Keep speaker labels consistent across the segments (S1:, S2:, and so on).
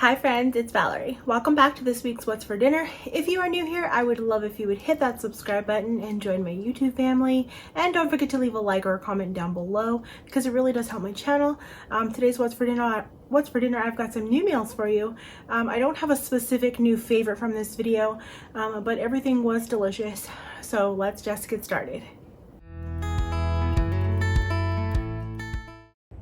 S1: Hi friends, it's Valerie. Welcome back to this week's What's for Dinner. If you are new here, I would love if you would hit that subscribe button and join my YouTube family. And don't forget to leave a like or a comment down below because it really does help my channel. Today's What's for Dinner, I've got some new meals for you. I don't have a specific new favorite from this video, but everything was delicious. So let's just get started.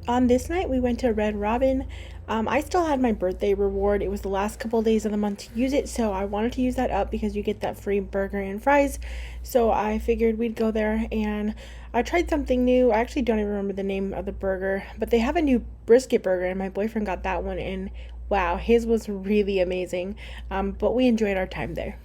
S1: On this night, we went to Red Robin. I still had my birthday reward. It was the last couple of days of the month to use it, so I wanted to use that up because you get that free burger and fries. So I figured we'd go there, and I tried something new. I actually don't even remember the name of the burger, but they have a new brisket burger, and my boyfriend got that one, and wow, his was really amazing. But we enjoyed our time there.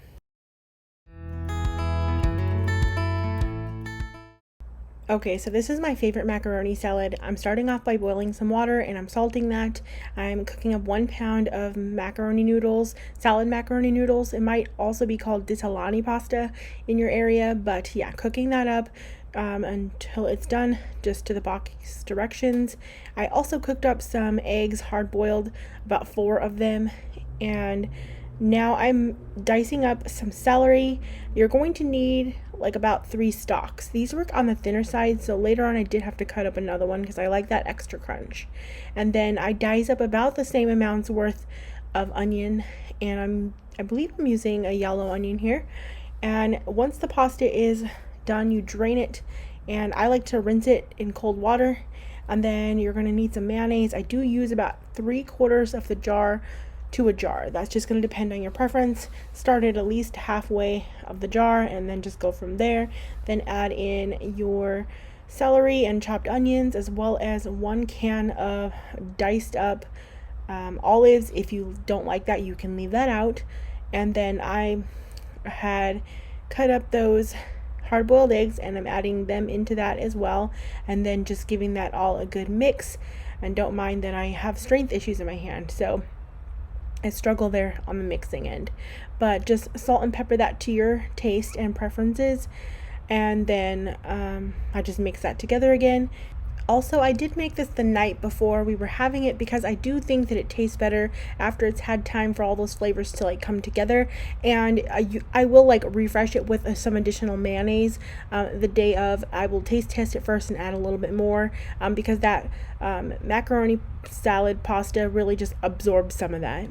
S1: Okay, so this is my favorite macaroni salad. I'm starting off by boiling some water and I'm salting that. I'm cooking up 1 pound of macaroni noodles, salad macaroni noodles. It might also be called ditalani pasta in your area, but yeah, cooking that up until it's done, just to the box directions. I also cooked up some eggs, hard boiled, about 4 of them, and now I'm dicing up some celery. You're going to need like about 3 stalks. These work on the thinner side, so later on I did have to cut up another one because I like that extra crunch. And then I dice up about the same amount's worth of onion, and I believe I'm using a yellow onion here. And once the pasta is done, you drain it, and I like to rinse it in cold water. And then you're going to need some mayonnaise. I do use about 3/4 of the jar to a jar. That's just going to depend on your preference. Start at least halfway of the jar and then just go from there. Then add in your celery and chopped onions, as well as 1 can of diced up olives. If you don't like that, you can leave that out. And then I had cut up those hard-boiled eggs and I'm adding them into that as well, and then just giving that all a good mix. And don't mind that I have strength issues in my hand, so I struggle there on the mixing end, but just salt and pepper that to your taste and preferences. And then I just mix that together again. Also, I did make this the night before we were having it because I do think that it tastes better after it's had time for all those flavors to like come together. And I will like refresh it with some additional mayonnaise the day of. I will taste test it first and add a little bit more because that macaroni salad pasta really just absorbs some of that.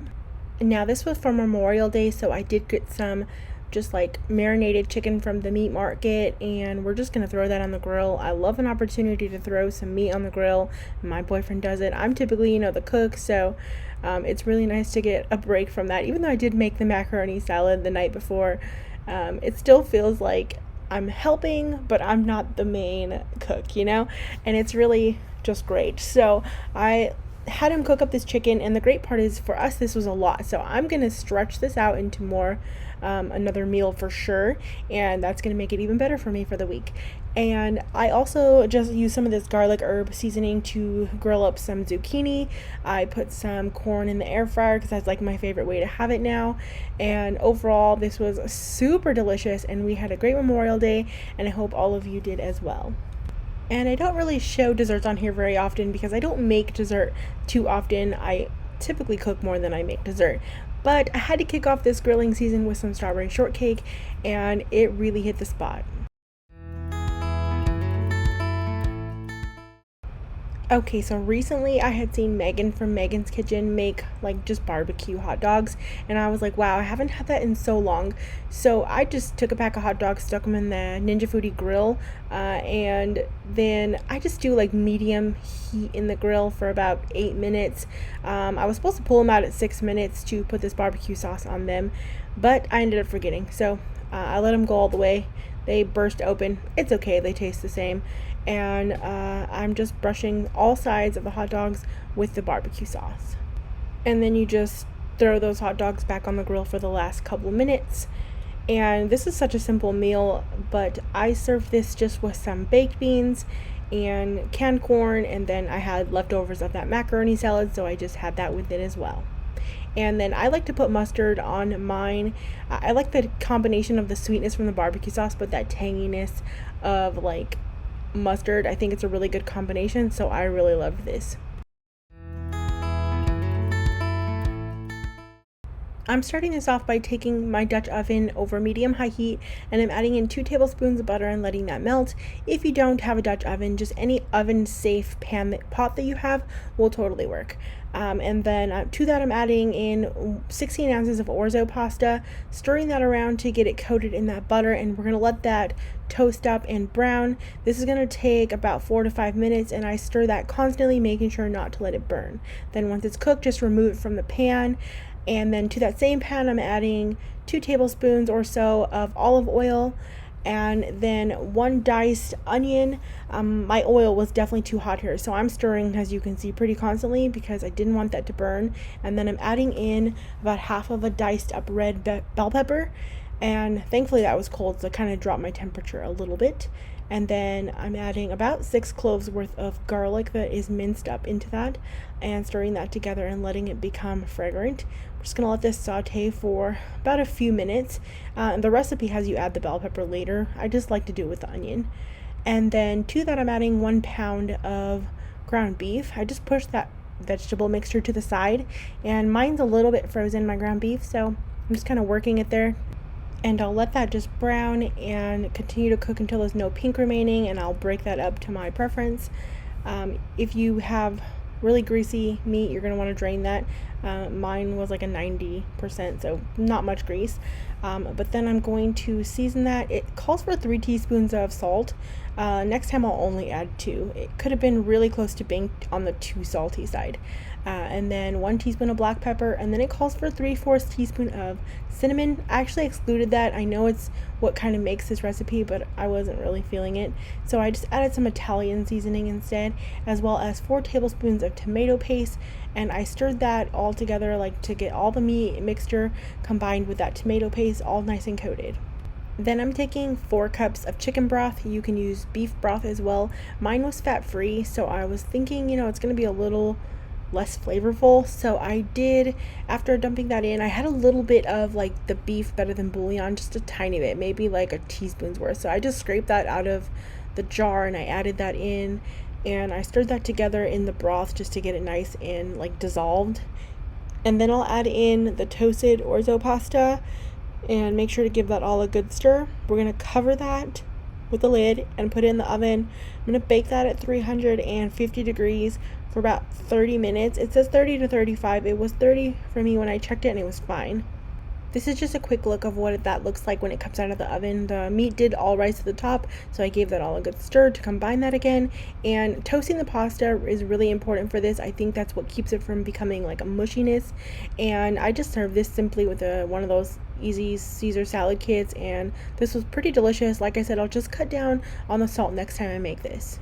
S1: Now this was for Memorial Day, so I did get some just like marinated chicken from the meat market, and we're just gonna throw that on the grill. I love an opportunity to throw some meat on the grill. My boyfriend does it. I'm typically, the cook, so it's really nice to get a break from that. Even though I did make the macaroni salad the night before, it still feels like I'm helping, but I'm not the main cook, and it's really just great. So I had him cook up this chicken, and the great part is for us this was a lot, so I'm gonna stretch this out into more another meal for sure, and that's gonna make it even better for me for the week. And I also just used some of this garlic herb seasoning to grill up some zucchini. I put some corn in the air fryer because that's like my favorite way to have it now. And overall this was super delicious, and we had a great Memorial Day, and I hope all of you did as well. And I don't really show desserts on here very often because I don't make dessert too often. I typically cook more than I make dessert. But I had to kick off this grilling season with some strawberry shortcake, and it really hit the spot. Okay, so recently I had seen Megan from Megan's Kitchen make like just barbecue hot dogs, and I was like, wow, I haven't had that in so long. So I just took a pack of hot dogs, stuck them in the Ninja Foodie grill, and then I just do like medium heat in the grill for about 8 minutes. I was supposed to pull them out at 6 minutes to put this barbecue sauce on them, but I ended up forgetting. So I let them go all the way. They burst open. It's okay, they taste the same. And I'm just brushing all sides of the hot dogs with the barbecue sauce. And then you just throw those hot dogs back on the grill for the last couple minutes. And this is such a simple meal, but I served this just with some baked beans and canned corn, and then I had leftovers of that macaroni salad, so I just had that with it as well. And then I like to put mustard on mine. I like the combination of the sweetness from the barbecue sauce, but that tanginess of like mustard. I think it's a really good combination, so I really loved this. I'm starting this off by taking my Dutch oven over medium-high heat, and I'm adding in 2 tablespoons of butter and letting that melt. If you don't have a Dutch oven, just any oven-safe pot that you have will totally work. And then to that I'm adding in 16 ounces of Orzo pasta, stirring that around to get it coated in that butter, and we're going to let that toast up and brown. This is going to take about 4 to 5 minutes, and I stir that constantly, making sure not to let it burn. Then once it's cooked, just remove it from the pan. And then to that same pan, I'm adding 2 tablespoons or so of olive oil, and then 1 diced onion. My oil was definitely too hot here, so I'm stirring, as you can see, pretty constantly because I didn't want that to burn. And then I'm adding in about half of a diced up red bell pepper, and thankfully that was cold, so it kind of dropped my temperature a little bit. And then I'm adding about 6 cloves worth of garlic that is minced up into that, and stirring that together and letting it become fragrant. We're just gonna let this saute for about a few minutes. The recipe has you add the bell pepper later. I just like to do it with the onion. And then to that I'm adding 1 pound of ground beef. I just pushed that vegetable mixture to the side, and mine's a little bit frozen, my ground beef, so I'm just kind of working it there. And I'll let that just brown and continue to cook until there's no pink remaining, and I'll break that up to my preference. If you have really greasy meat, you're going to want to drain that. Mine was like a 90%, so not much grease. But then I'm going to season that. It calls for 3 teaspoons of salt. Next time I'll only add 2. It could have been really close to being on the too salty side. And then 1 teaspoon of black pepper, and then it calls for 3/4 teaspoon of cinnamon. I actually excluded that. I know it's what kind of makes this recipe, but I wasn't really feeling it, so I just added some Italian seasoning instead, as well as 4 tablespoons of tomato paste, and I stirred that all together, like to get all the meat mixture combined with that tomato paste all nice and coated. Then I'm taking 4 cups of chicken broth. You can use beef broth as well. Mine was fat-free, so I was thinking, it's going to be a little less flavorful, so I did. After dumping that in, I had a little bit of like the beef better than bouillon, just a tiny bit, maybe like a teaspoon's worth. So I just scraped that out of the jar and I added that in, and I stirred that together in the broth just to get it nice and like dissolved. And then I'll add in the toasted orzo pasta and make sure to give that all a good stir. We're going to cover that with the lid and put it in the oven. I'm going to bake that at 350 degrees for about 30 minutes. It says 30 to 35. It was 30 for me when I checked it, and it was fine. This is just a quick look of what that looks like when it comes out of the oven. The meat did all rise to the top, so I gave that all a good stir to combine that again. And toasting the pasta is really important for this. I think that's what keeps it from becoming like a mushiness. And I just served this simply with one of those easy Caesar salad kits, and this was pretty delicious. Like I said, I'll just cut down on the salt next time I make this.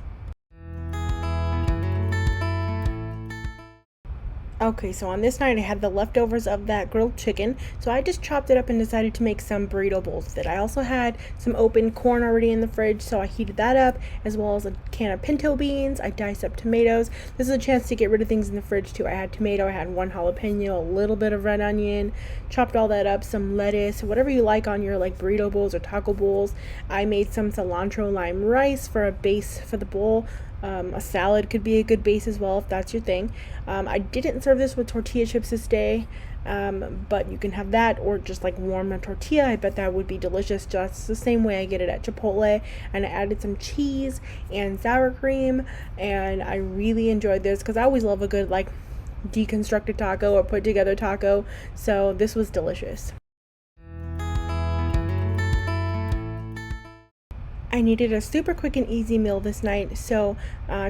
S1: Okay, so on this night I had the leftovers of that grilled chicken, so I just chopped it up and decided to make some burrito bowls with it. I also had some open corn already in the fridge, so I heated that up, as well as a can of pinto beans. I diced up tomatoes. This is a chance to get rid of things in the fridge too. I had tomato, I had 1 jalapeno, a little bit of red onion, chopped all that up, some lettuce, whatever you like on your like burrito bowls or taco bowls. I made some cilantro lime rice for a base for the bowl. A salad could be a good base as well if that's your thing. I didn't serve this with tortilla chips this day, but you can have that or just like warm a tortilla. I bet that would be delicious, just the same way I get it at Chipotle. And I added some cheese and sour cream, and I really enjoyed this because I always love a good like deconstructed taco or put together taco, so this was delicious. I needed a super quick and easy meal this night, so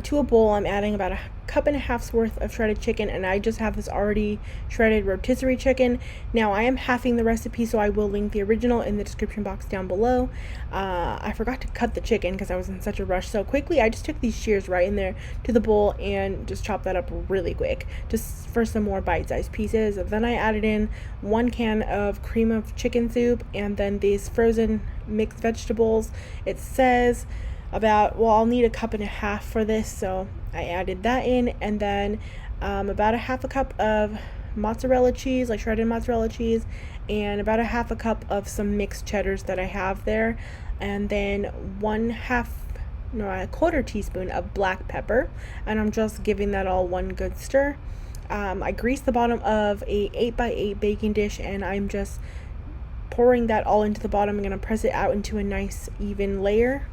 S1: to a bowl I'm adding about a cup and a half's worth of shredded chicken, and I just have this already shredded rotisserie chicken. Now I am halving the recipe, so I will link the original in the description box down below. I forgot to cut the chicken because I was in such a rush, so quickly I just took these shears right in there to the bowl and just chopped that up really quick, just for some more bite-sized pieces. Then I added in 1 can of cream of chicken soup, and then these frozen mixed vegetables. It says I'll need a cup and a half for this, so I added that in, and then about a half a cup of mozzarella cheese, like shredded mozzarella cheese, and about a half a cup of some mixed cheddars that I have there, and then a 1/4 teaspoon of black pepper, and I'm just giving that all one good stir. I greased the bottom of a 8x8 baking dish, and I'm just pouring that all into the bottom. I'm going to press it out into a nice even layer.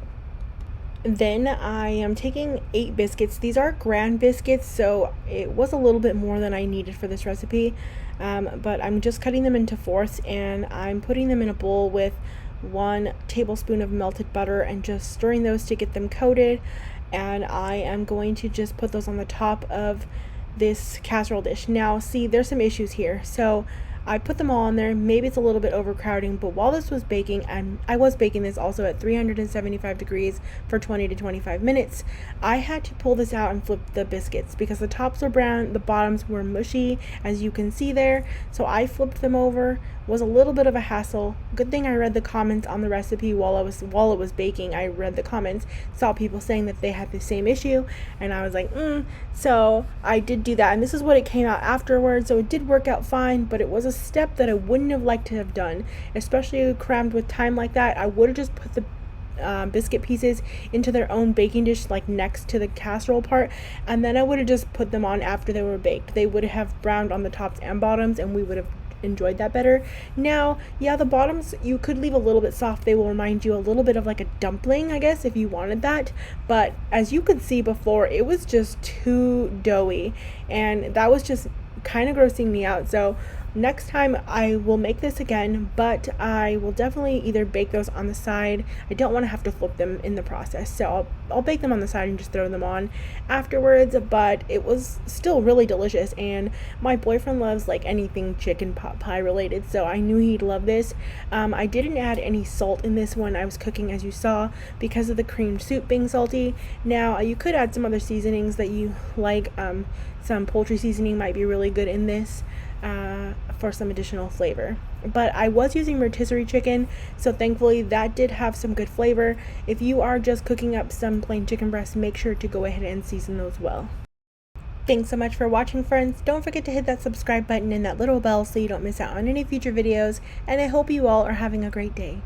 S1: Then I am taking 8 biscuits. These are grand biscuits, so it was a little bit more than I needed for this recipe. But I'm just cutting them into fourths, and I'm putting them in a bowl with 1 tablespoon of melted butter and just stirring those to get them coated. And I am going to just put those on the top of this casserole dish. Now, see, there's some issues here. So I put them all on there. Maybe it's a little bit overcrowding, but while this was baking, and I was baking this also at 375 degrees for 20 to 25 minutes, I had to pull this out and flip the biscuits because the tops were brown, the bottoms were mushy, as you can see there. So I flipped them over. It was a little bit of a hassle. Good thing I read the comments on the recipe while it was baking. I read the comments, saw people saying that they had the same issue, and I was like, So I did do that, and this is what it came out afterwards. So it did work out fine, but it was a step that I wouldn't have liked to have done, especially crammed with time like that. I would have just put the biscuit pieces into their own baking dish, like next to the casserole part, and then I would have just put them on after they were baked. They would have browned on the tops and bottoms, and we would have enjoyed that better. Now, yeah, the bottoms you could leave a little bit soft. They will remind you a little bit of like a dumpling, I guess, if you wanted that. But as you could see before, it was just too doughy, and that was just kind of grossing me out. So next time I will make this again, but I will definitely either bake those on the side. I don't want to have to flip them in the process, so I'll bake them on the side and just throw them on afterwards. But it was still really delicious, and my boyfriend loves like anything chicken pot pie related, so I knew he'd love this. I didn't add any salt in this one I was cooking, as you saw, because of the cream soup being salty. Now you could add some other seasonings that you like. Some poultry seasoning might be really good in this for some additional flavor. But I was using rotisserie chicken, so thankfully that did have some good flavor. If you are just cooking up some plain chicken breasts, make sure to go ahead and season those well. Thanks so much for watching, friends. Don't forget to hit that subscribe button and that little bell so you don't miss out on any future videos, and I hope you all are having a great day.